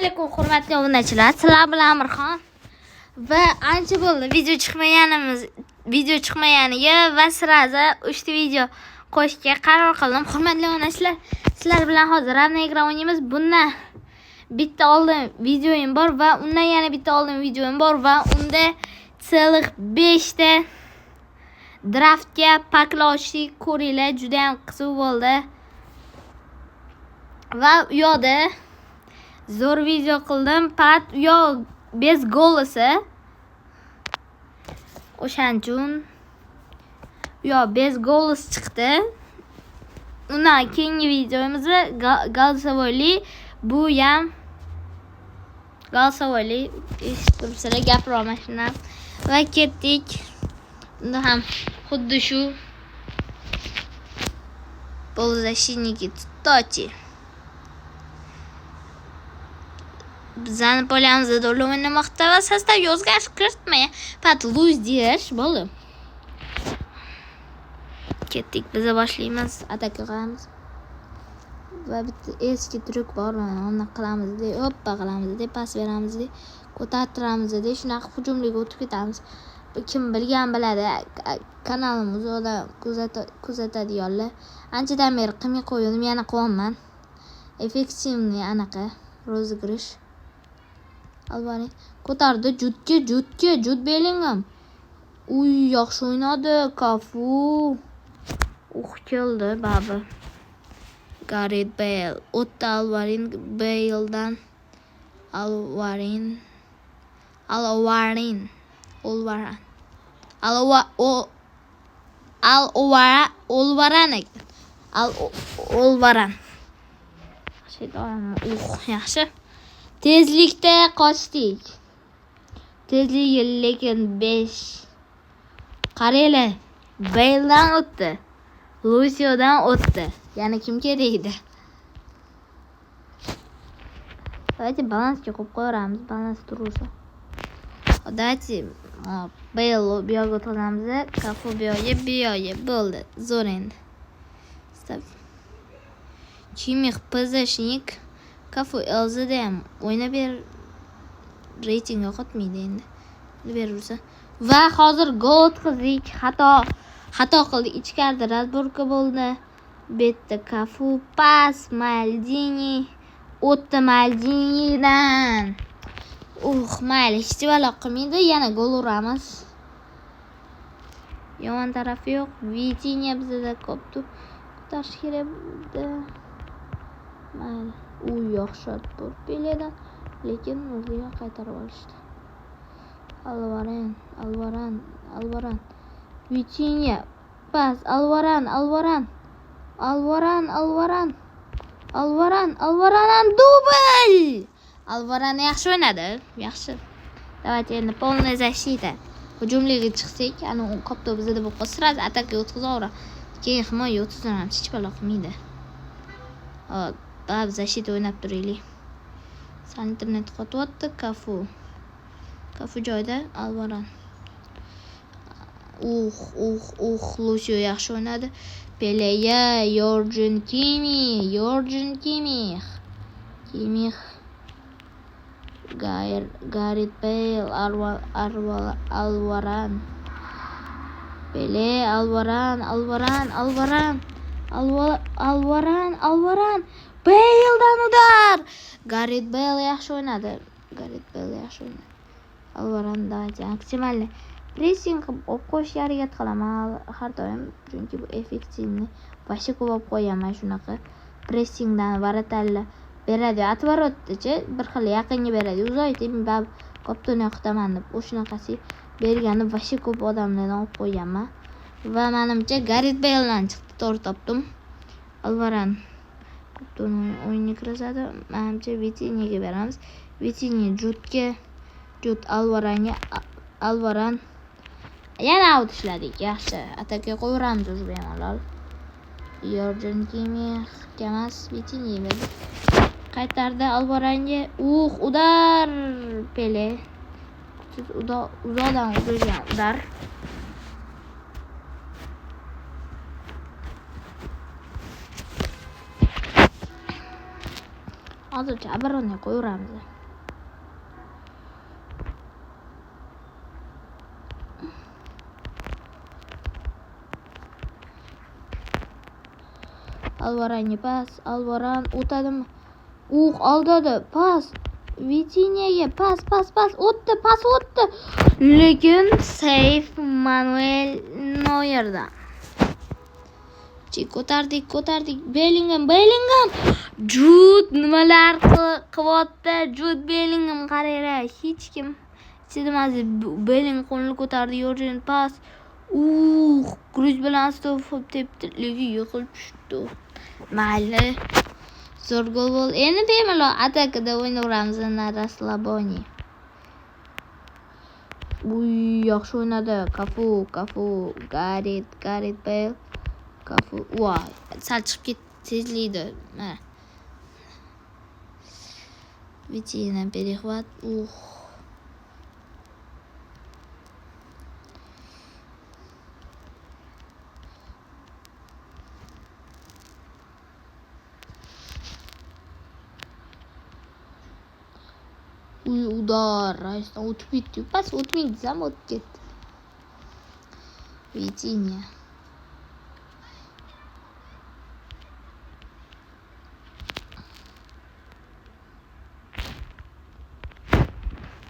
Assalomu alaykum hurmatli obunachilar. Sizlar bilan Amirxon va ancha bo'ldi video chiqmaganiga va siraza 3 ta video qo'shishga qaror qildim. Hurmatli obunachilar, sizlar bilan hozir Ravna o'ynaymiz. Bundan bitta oldin videoim bor va undan yana bitta oldin videoim bor va unda целых 5 ta draftga paklashdik. Ko'ringlar, juda ham qiziq bo'ldi. Va u yoqda zo'r video qildim. Bez golisi. O'shanchun bez golis chiqdi. Undan keyingi videomizda голосовойli bu ham голосовойli turibsizlar gapiraman shundan. Va ketdik. Unda ham xuddi shu polzashiniki tochi. Bizani polyamizda do'rlar o'ynamoqda va sostav o'zgarish kiritmay. Fat lose deyish bo'ldi. Ketdik, biz boshlaymiz, atak qilamiz. Va bitta eski tryuk bor, uni qilamiz deb, hoppa qilamiz deb, pas beramiz deb, ko'tartiramiz deb, shunaqa hujumliga o'tib ketamiz. Kim bilgan biladi, kanalimizda kuzatadiganlar. Anchadan beri qilmay qo'ydim, yana qilaman. Effektivniy anaqa rozigrish. Alvani ko'tardi, Jud Bellingham. Uy, yaxshi o'ynadi, Cafu. Keldi baba. Gareth Bale, o'tdi Alvarin Baledan. Olvaran. Yaxshi. Tezlikda qochdik. Tezligi lekin 5. Qaranglar, Baledan o'tdi. Luciodan o'tdi. Yana kim kerakdi? Давайте balansga qo'yib qo'yamiz, balans tursa. Давайте Bale bu yoqqa o'tkazamiz, Cafu bu yoqqa bo'ldi. Zo'r endi. Kimix pozishnik Cafu Elzada ham o'ynab ber, reyting yo'qotmaydi endi. Berursa. Va hozir gol o'tkazdik. Xato qildik. Ichkarida razborka bo'ldi. Bitta Cafu pas Maldini. O'tdi Maldinidan. Mayli, hech valoq qilmaydi. Yana gol uramiz. Yomon tarafi yo'q. Vitinha bizda ko'p ko'tarish kerak bo'ldi. Mayli. Yaxshi shot bor Peledan, lekin o'ziga qaytarib olishdi. Alvaran. Vitinha pas Alvaran dubl! Alvaran yaxshi o'ynadi. Yaxshi. Давайте endi полная защита. Hujumliga chiqsak, ana u qopda bizda bo'lib qolsa, sraz atakka o'tkazaveradi. Keyin himoya o'tkazamiz, hech balo qilmaydi. Bab защита o'ynab turaylik. San internet qotyapti. Cafu joyda Alvaran. Lucio yaxshi o'ynadi. Peleya, Jorgen Kimmich. Gareth Bale, Alvaran. Pele, Alvaran. Baledan udar. Gareth Bale yaxshi o'ynadi. Alvaran davайте maksimalni pressing qilib olib qo'yishga harakat qilaman har doim, chunki bu effektivni. Boshqa ko'p olib qo'yaman shunaqa. Pressingdan varatalla beradi. Atvorotdachi bir xil yaqinga beradi. Uzoqda men koptoni yoqtaman deb o'shunaqasi bergani boshqa ko'p odamlardan olib qo'yganman. Va menimcha Gareth Baledan chiqdi, to'g'ri topdim. Alvaran koptoni o'yinga kirazadi. Menimcha Vitinhaga beramiz. Vitinha Jud Alvaran. Yana out ishladik. Yaxshi. Atakka qo'yamiz o'zi bemalol. Jorgen Kimmich emas, Vitinha berdi. Qaytardi Alvaranga. Udar Pele. Uzoqdan urilgan udar. Hozircha обороне qo'yaveramiz. Alvaranga pas, Alvaran o'tadimi? Aldadi. Pas. Vitinyaga pas o'tdi. Lekin save Manuel Neuerdan. Ko'tardik. Bellingham. Jude nimalar qilyapti? Jude Bellingham qaranglar. Hech kim chidamadi. Bellingham qo'lini ko'tardi. Yorjen pas. Kruz bilan Stoffel tepdi. Lekin yiqilib tushdi. Mayli. Zo'r gol bo'ldi. Endi bemalol atakada o'ynaveramiz. Rasslaboni. Yaxshi o'ynadi. Kafu, Gareth Bale. Kafu. Sal chiqib ketdi tezlikda. Mana. Vitina перехват. Udar. Raisdan o'tib ketdi. Pas o'tmaydi, zam o'tib ketdi. Vitina.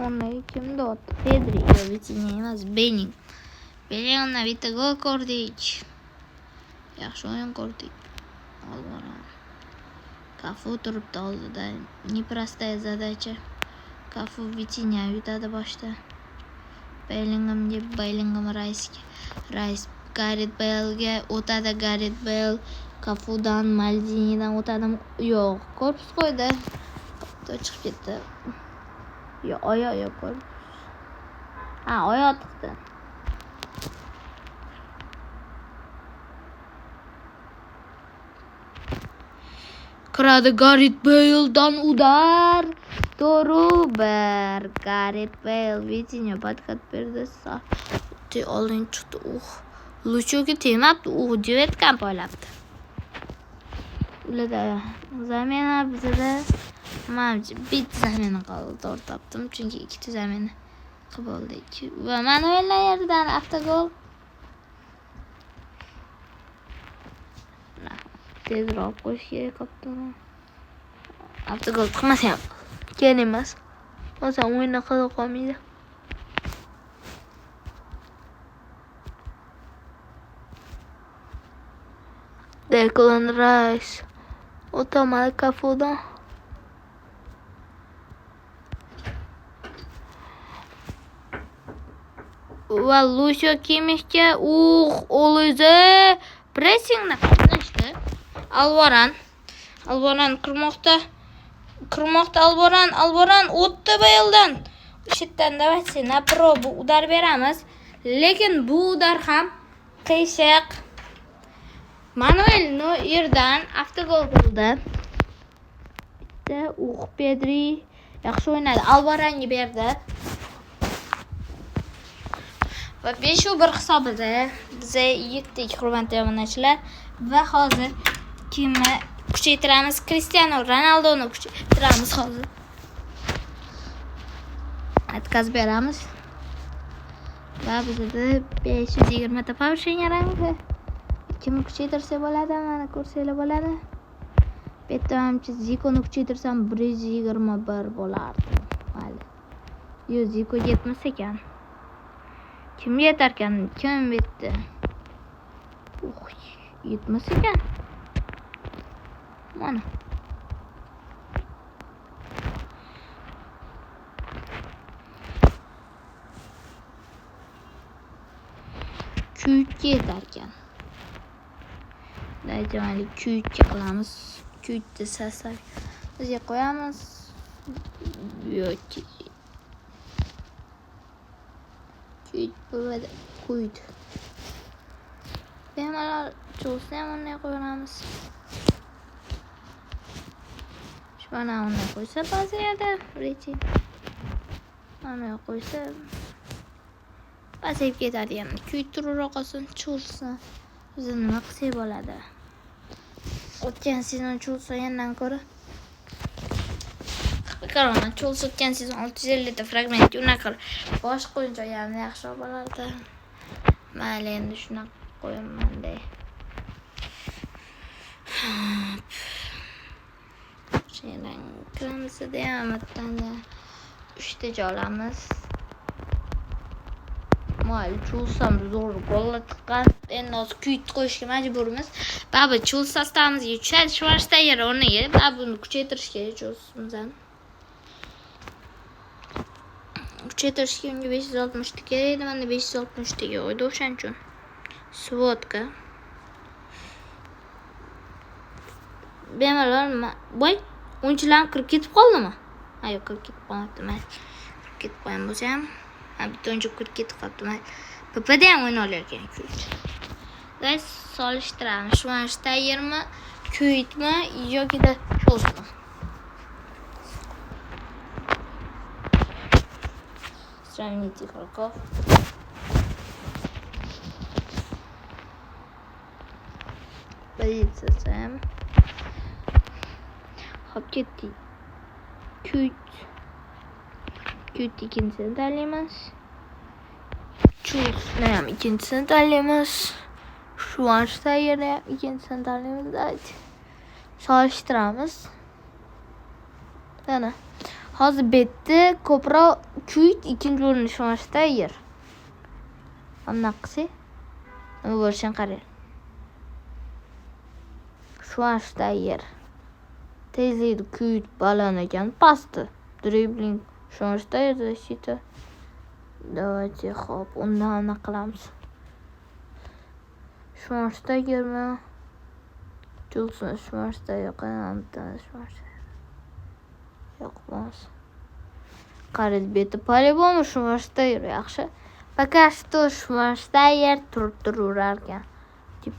Uni kimda o'tdi? Pedri. Vitina emas, Bellinghamdan bitta gol ko'rdik. Yaxshi o'yin ko'rdik. Alvaran. Kafu turibdi oldida. Neprostaya задача. Kafu Vitina yutadi boshda. Bellingham Rice Gareth Bale'ga o'tadi. Gareth Bale Kafudan, Maldinidan o'tadi. Yo'q, korpus qo'ydi. Chiqib ketdi. Oyoq korpus. Oyoq tiqdi. Kiradi Gareth Bale'dan udar. To'g'ri, Gareth Bale Vitina podkat berdi. Oldin chiqdi. Luchoga tegmabdi. Devetkan poylabdi. Ularda zamena bizda bitta zamena qoldi. To'g'ri topdim, chunki ikkita zamena qilib oldik. Va Manuel Neuerdan avtogol. Tezroq qo'yish kerak qopdi. Avtogol chiqmasa ham keyin emas. O'zi o'yinni qilib qolmaydi. Declan Rice o'tamadi Kafudan. Va Lucio Kimmichga o'zi pressingni qilishdi. Alvaran kirmoqda. Alvaran o'tdi Bale'dan. Shitdan davaysi napro bu udar beramiz. Lekin bu udar ham qiyshiq. Manuel Neuerdan avtogol bo'ldi. Bitta Pedri yaxshi o'ynadi. Alvaranga berdi. Va 5-1 hisobida biz yetdik, hurmatli obunachilar. Va hozir kimni kuchaytiramiz? Cristiano Ronaldoni kuchaytiramiz hozir. Atkaz beramiz. Va bizda 520 ta повышение rangi. Kimni kuchaytirsa bo'ladi, mana ko'rsanglar bo'ladi. Bitta Zikoni kuchaytirsam 121 bo'lardi. Mayli. Ziko yetmas ekan. Kimga yetar ekan? Kim bitdi? Yetmas ekan. Mana. Kuyutga yetar ekan. Dayjamali kuyutga qilamiz. Kuyutni sasak bizga qo'yamiz. Yo'q. Kuyut. Bemalol cho'sni ham unday qo'yamiz. Mana unday qo'ysa pasayadi. Mana qo'ysa pasayib ketadi ham. Kuyut turibroq qolsin, cho'lsa. Biz nima qilsak bo'ladi? O'tgan sezon cho'lsa yandan ko'ra Qarama, cho'l sotgan sezon 650 ta fragment unaqa boshqa o'yinchoqlarni yaxshi bo'lardi. Mayli, endi shunaqa qo'yaman-da. Şeyden kırmızı deyamatdan 3 ta olamiz. Mayli, cho'lsam zo'r qo'lga chiqqan. Endi hozir kuyitib qo'yishga majburmiz. Baba cho'l sostavimizga tushadi, Schwarzenegger o'rniga. Baba buni kuchaytirish kerak cho'lsimizni. Kuchaytirishga unga 560 ta kerak edi. Menda 560 ta yo'q, o'shaning uchun. Svodka. Bemalol voy, o'yinchilar kirib ketib qoldimi? Ha, yo'q, kirib ketib qolmabdi. Mayli. Kirib ketib qo'ygan bo'lsam, ha, bitta o'yinchi kirib ketib qolibdi. Mayli. PP'da ham o'yna olarkan kuyit. Guys, solishtiramiz. Schwarzeneggermi, kuyitmi yoki-da cho'lmi? Сравните игроков. Позиция Сэм. Hop ketdik. Kuyt ikkinchisini tanlaymiz. Cho'lni ham ikkinchisini tanlaymiz. Schwarzeneggerni ham ikkinchisini tanlaymiz. Solishtiramiz. Mana. Hozir betdi ko'proq kuyt, ikkinchi o'rinni Schwarzenegger. Anaqa qilsak, nima bo'lishini qarang. Schwarzenegger. Tezlikda kuyt baland ekan, pastda. Dribbling Schwarzenegger, защита. Давайте, hop, undan anaqa qilamiz. Schwarzeneggermi? Johnson Schwarzenegger qanday Schwarzenegger. Yo'qmas. Qarang, beti по-любому Schwarzenegger yaxshi. Пока что Schwarzenegger turib turaverar ekan.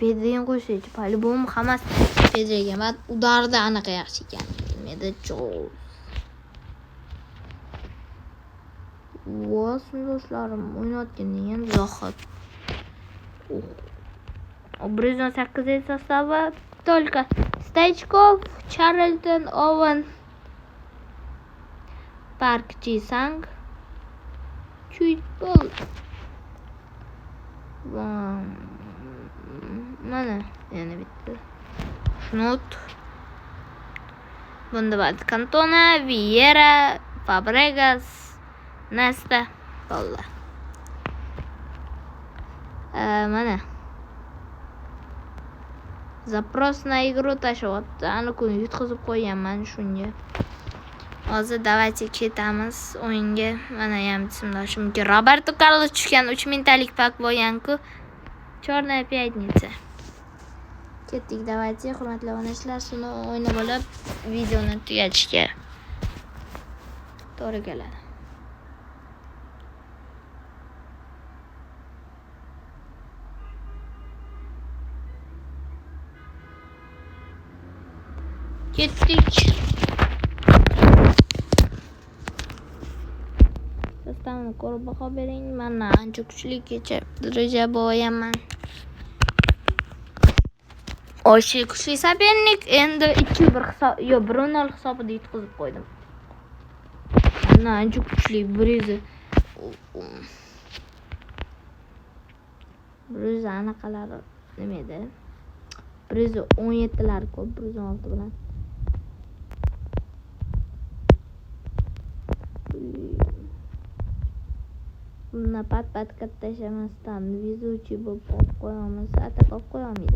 Pedriga qo'ysak, по-любому hammasi Pedriga. Men udarda anaqa yaxshi ekan. Menda cho'l. Voy, do'stlarim, o'ynayotganda ham zohid. Obrazon 8 sostavi только Stoichkov, Charlton, Owen, Park Ji-sang, kuyit bo'ldi. Mana yana bitta. Shnot. Bunda bor Cantona, Vieira, Fabregas, Nesta bo'ldi. Mana. Zaпрос на игру tashyapti. Ani kun yutqizib qo'yganman shunga. Hozir давайте ketamiz o'yinga. Mana ham bismillah. Roberto Carlos tushgan 3 mingtalik pak bo'lgan-ku. Черная пятница. Ketdik, давайте, hurmatli onachilar, shuni o'ynab olib videoni tugatishga to'g'ri keladi. Ketdik. Sostavni ko'rib baho bering. Mana ancha kuchli kecha daraja bo'yaman. O'sha kuchli sopernik endi 2-1 hisob, yo'q 1-0 hisobida yutqizib qo'ydim. Mana ancha kuchli Briz anaqalari nima edi? Briz 17 lar ko'p, Briz 16 bilan. Buni pat katta tashamasdan vizuchi bo'lib qo'yamiz. Atak olib qo'yamiz.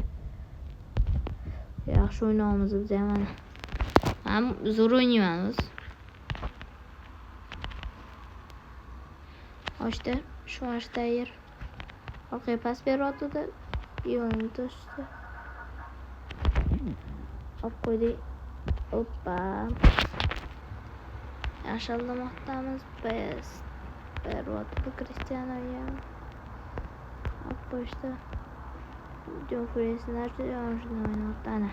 Yaxshi o'ynaymiz biz ham. Ham zo'r o'ynaymiz. Ochdi, Schwarzenegger. Orqaga pas beryapti. Yo'lni to'sdi. Olib qo'ydik. Oppa. Yaxshi olmoqdamiz biz. Beryapti Cristiano ham. Olib qo'yishdi. Jo'freslar shuni o'ynayapti. Ana.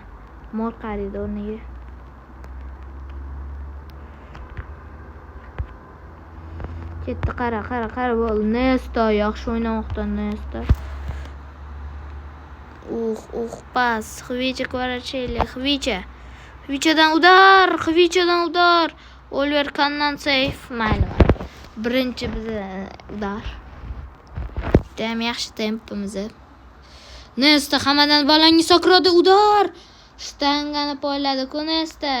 Mor qariydi o'rniga. Ketdi, qara bo'ldi. Nesta yaxshi o'ynamoqda Nesta. Pas. Xvicha Kvaratskhelia, Xvichadan udar. Oliver Kahn safe mayli. Birinchi bizni udar. Judayam yaxshi tempimiz. Nesta hammadan balangi sakradi udar. Shtangani poyladi Nesta.